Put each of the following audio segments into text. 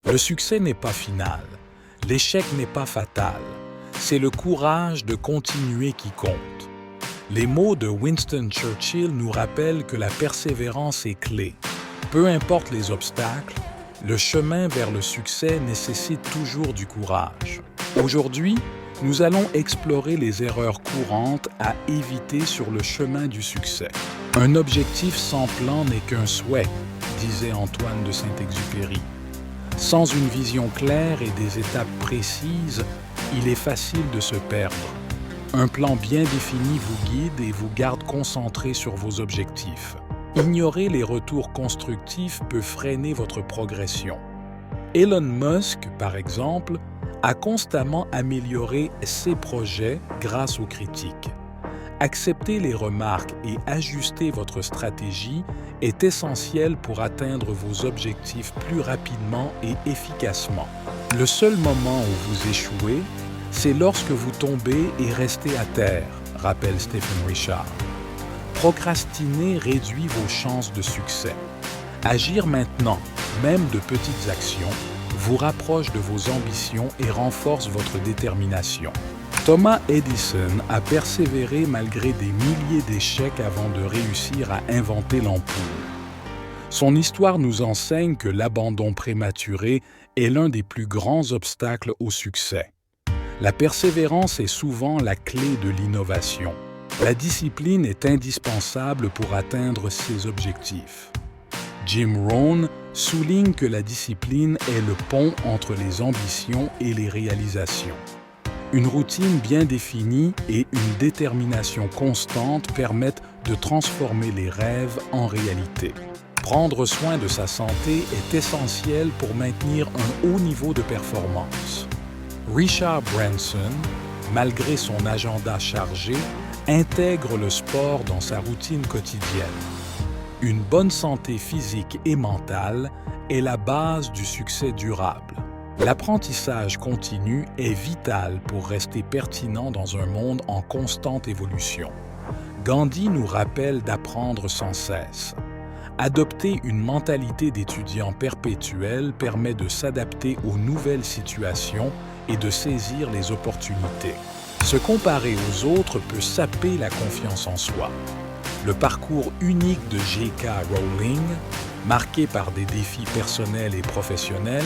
Le succès n'est pas final. L'échec n'est pas fatal. C'est le courage de continuer qui compte. Les mots de Winston Churchill nous rappellent que la persévérance est clé. Peu importe les obstacles, le chemin vers le succès nécessite toujours du courage. Aujourd'hui, nous allons explorer les erreurs courantes à éviter sur le chemin du succès. Un objectif sans plan n'est qu'un souhait, disait Antoine de Saint-Exupéry. Sans une vision claire et des étapes précises, il est facile de se perdre. Un plan bien défini vous guide et vous garde concentré sur vos objectifs. Ignorer les retours constructifs peut freiner votre progression. Elon Musk, par exemple, a constamment amélioré ses projets grâce aux critiques. Accepter les remarques et ajuster votre stratégie est essentiel pour atteindre vos objectifs plus rapidement et efficacement. Le seul moment où vous échouez, c'est lorsque vous tombez et restez à terre, rappelle Stephen Richard. Procrastiner réduit vos chances de succès. Agir maintenant, même de petites actions, vous rapproche de vos ambitions et renforce votre détermination. Thomas Edison a persévéré malgré des milliers d'échecs avant de réussir à inventer l'ampoule. Son histoire nous enseigne que l'abandon prématuré est l'un des plus grands obstacles au succès. La persévérance est souvent la clé de l'innovation. La discipline est indispensable pour atteindre ses objectifs. Jim Rohn souligne que la discipline est le pont entre les ambitions et les réalisations. Une routine bien définie et une détermination constante permettent de transformer les rêves en réalité. Prendre soin de sa santé est essentiel pour maintenir un haut niveau de performance. Richard Branson, malgré son agenda chargé, intègre le sport dans sa routine quotidienne. Une bonne santé physique et mentale est la base du succès durable. L'apprentissage continu est vital pour rester pertinent dans un monde en constante évolution. Gandhi nous rappelle d'apprendre sans cesse. Adopter une mentalité d'étudiant perpétuel permet de s'adapter aux nouvelles situations et de saisir les opportunités. Se comparer aux autres peut saper la confiance en soi. Le parcours unique de J.K. Rowling, marqué par des défis personnels et professionnels,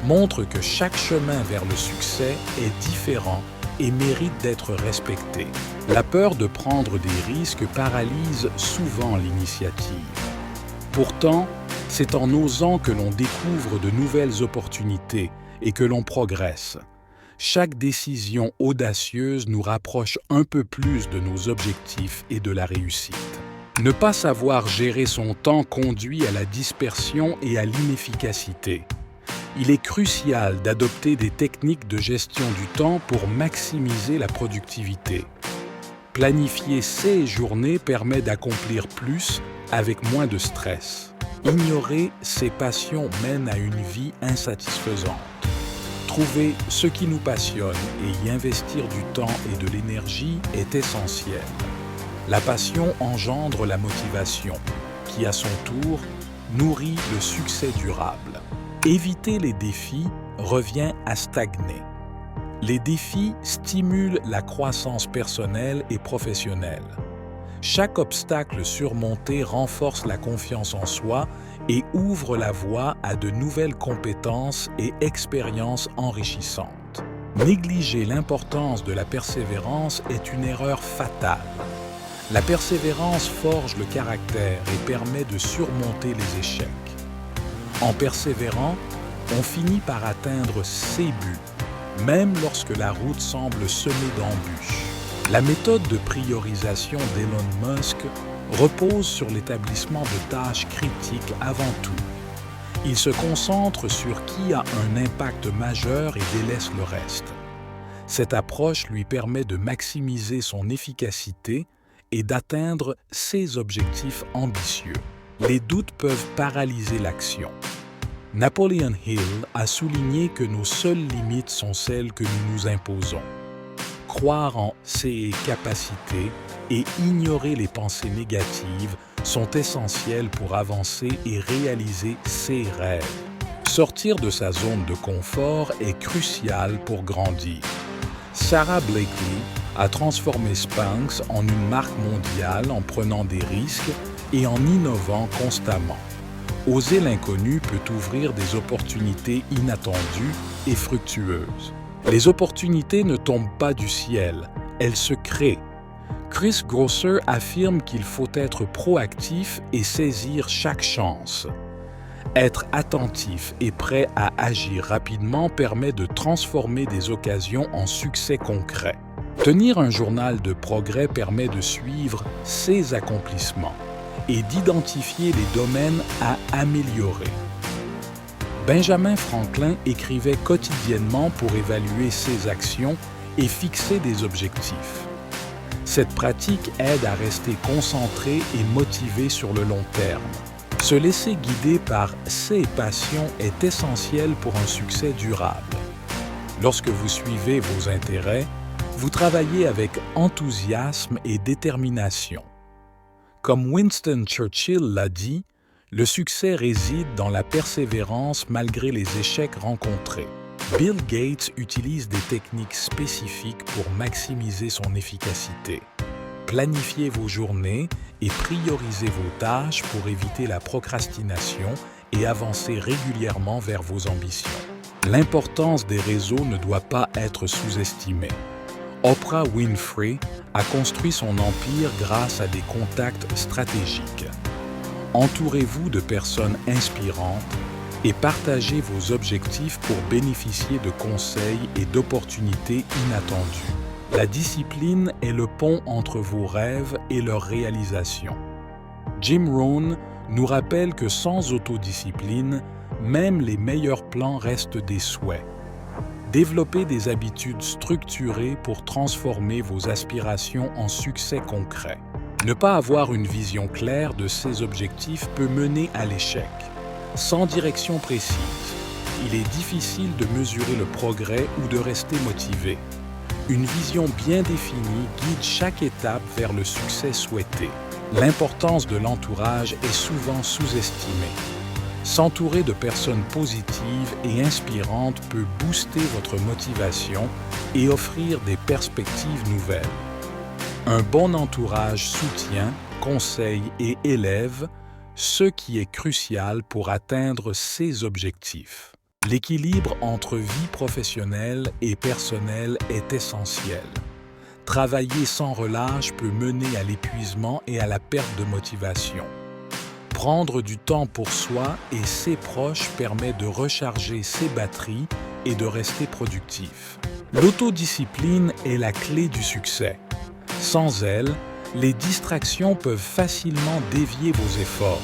montre que chaque chemin vers le succès est différent et mérite d'être respecté. La peur de prendre des risques paralyse souvent l'initiative. Pourtant, c'est en osant que l'on découvre de nouvelles opportunités et que l'on progresse. Chaque décision audacieuse nous rapproche un peu plus de nos objectifs et de la réussite. Ne pas savoir gérer son temps conduit à la dispersion et à l'inefficacité. Il est crucial d'adopter des techniques de gestion du temps pour maximiser la productivité. Planifier ses journées permet d'accomplir plus avec moins de stress. Ignorer ses passions mène à une vie insatisfaisante. Trouver ce qui nous passionne et y investir du temps et de l'énergie est essentiel. La passion engendre la motivation, qui à son tour nourrit le succès durable. Éviter les défis revient à stagner. Les défis stimulent la croissance personnelle et professionnelle. Chaque obstacle surmonté renforce la confiance en soi et ouvre la voie à de nouvelles compétences et expériences enrichissantes. Négliger l'importance de la persévérance est une erreur fatale. La persévérance forge le caractère et permet de surmonter les échecs. En persévérant, on finit par atteindre ses buts, même lorsque la route semble semée d'embûches. La méthode de priorisation d'Elon Musk repose sur l'établissement de tâches critiques avant tout. Il se concentre sur qui a un impact majeur et délaisse le reste. Cette approche lui permet de maximiser son efficacité et d'atteindre ses objectifs ambitieux. Les doutes peuvent paralyser l'action. Napoleon Hill a souligné que nos seules limites sont celles que nous nous imposons. Croire en ses capacités et ignorer les pensées négatives sont essentiels pour avancer et réaliser ses rêves. Sortir de sa zone de confort est crucial pour grandir. Sarah Blakely a transformé Spanx en une marque mondiale en prenant des risques et en innovant constamment. Oser l'inconnu peut ouvrir des opportunités inattendues et fructueuses. Les opportunités ne tombent pas du ciel, elles se créent. Chris Grosser affirme qu'il faut être proactif et saisir chaque chance. Être attentif et prêt à agir rapidement permet de transformer des occasions en succès concrets. Tenir un journal de progrès permet de suivre ses accomplissements et d'identifier les domaines à améliorer. Benjamin Franklin écrivait quotidiennement pour évaluer ses actions et fixer des objectifs. Cette pratique aide à rester concentré et motivé sur le long terme. Se laisser guider par ses passions est essentiel pour un succès durable. Lorsque vous suivez vos intérêts, vous travaillez avec enthousiasme et détermination. Comme Winston Churchill l'a dit, le succès réside dans la persévérance malgré les échecs rencontrés. Bill Gates utilise des techniques spécifiques pour maximiser son efficacité. Planifiez vos journées et priorisez vos tâches pour éviter la procrastination et avancer régulièrement vers vos ambitions. L'importance des réseaux ne doit pas être sous-estimée. Oprah Winfrey a construit son empire grâce à des contacts stratégiques. Entourez-vous de personnes inspirantes et partagez vos objectifs pour bénéficier de conseils et d'opportunités inattendues. La discipline est le pont entre vos rêves et leur réalisation. Jim Rohn nous rappelle que sans autodiscipline, même les meilleurs plans restent des souhaits. Développez des habitudes structurées pour transformer vos aspirations en succès concrets. Ne pas avoir une vision claire de ses objectifs peut mener à l'échec. Sans direction précise, il est difficile de mesurer le progrès ou de rester motivé. Une vision bien définie guide chaque étape vers le succès souhaité. L'importance de l'entourage est souvent sous-estimée. S'entourer de personnes positives et inspirantes peut booster votre motivation et offrir des perspectives nouvelles. Un bon entourage soutient, conseille et élève, ce qui est crucial pour atteindre ses objectifs. L'équilibre entre vie professionnelle et personnelle est essentiel. Travailler sans relâche peut mener à l'épuisement et à la perte de motivation. Prendre du temps pour soi et ses proches permet de recharger ses batteries et de rester productif. L'autodiscipline est la clé du succès. Sans elle, les distractions peuvent facilement dévier vos efforts.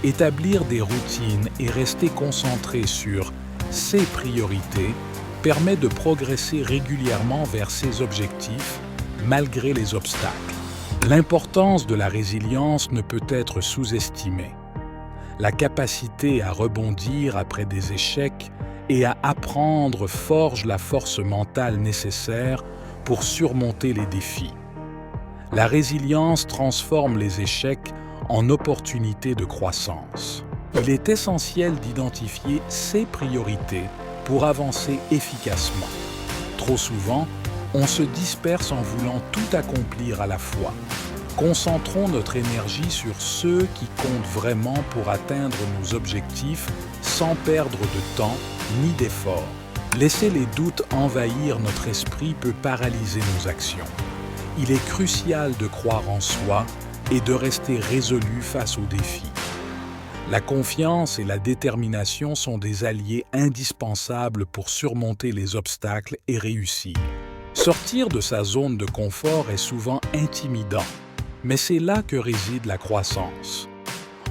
Établir des routines et rester concentré sur ses priorités permet de progresser régulièrement vers ses objectifs malgré les obstacles. L'importance de la résilience ne peut être sous-estimée. La capacité à rebondir après des échecs et à apprendre forge la force mentale nécessaire pour surmonter les défis. La résilience transforme les échecs en opportunités de croissance. Il est essentiel d'identifier ses priorités pour avancer efficacement. Trop souvent, on se disperse en voulant tout accomplir à la fois. Concentrons notre énergie sur ceux qui comptent vraiment pour atteindre nos objectifs sans perdre de temps ni d'efforts. Laisser les doutes envahir notre esprit peut paralyser nos actions. Il est crucial de croire en soi et de rester résolu face aux défis. La confiance et la détermination sont des alliés indispensables pour surmonter les obstacles et réussir. Sortir de sa zone de confort est souvent intimidant, mais c'est là que réside la croissance.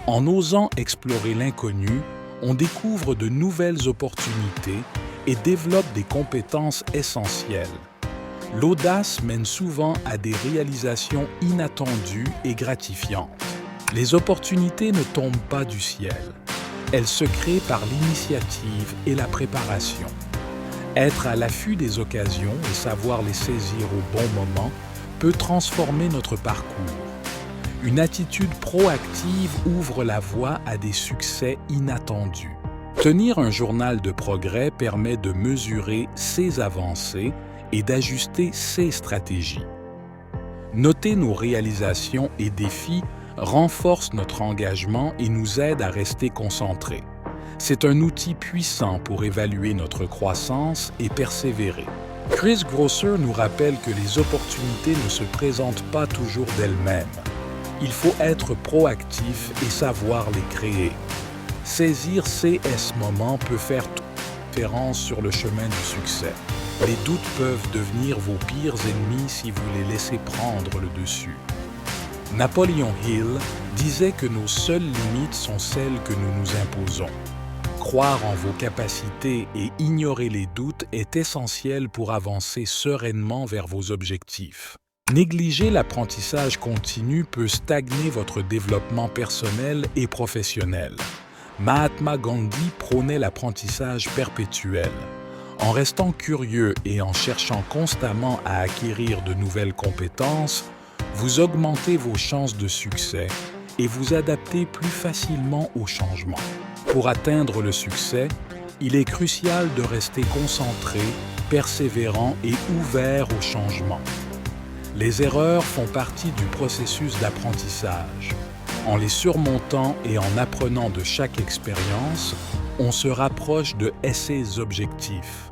En osant explorer l'inconnu, on découvre de nouvelles opportunités et développe des compétences essentielles. L'audace mène souvent à des réalisations inattendues et gratifiantes. Les opportunités ne tombent pas du ciel. Elles se créent par l'initiative et la préparation. Être à l'affût des occasions et savoir les saisir au bon moment peut transformer notre parcours. Une attitude proactive ouvre la voie à des succès inattendus. Tenir un journal de progrès permet de mesurer ses avancées et d'ajuster ses stratégies. Noter nos réalisations et défis renforce notre engagement et nous aide à rester concentrés. C'est un outil puissant pour évaluer notre croissance et persévérer. Chris Grosser nous rappelle que les opportunités ne se présentent pas toujours d'elles-mêmes. Il faut être proactif et savoir les créer. Saisir ces moments peut faire toute la différence sur le chemin du succès. Les doutes peuvent devenir vos pires ennemis si vous les laissez prendre le dessus. Napoleon Hill disait que nos seules limites sont celles que nous nous imposons. Croire en vos capacités et ignorer les doutes est essentiel pour avancer sereinement vers vos objectifs. Négliger l'apprentissage continu peut stagner votre développement personnel et professionnel. Mahatma Gandhi prônait l'apprentissage perpétuel. En restant curieux et en cherchant constamment à acquérir de nouvelles compétences, vous augmentez vos chances de succès et vous adaptez plus facilement aux changements. Pour atteindre le succès, il est crucial de rester concentré, persévérant et ouvert au changement. Les erreurs font partie du processus d'apprentissage. En les surmontant et en apprenant de chaque expérience, on se rapproche de ses objectifs.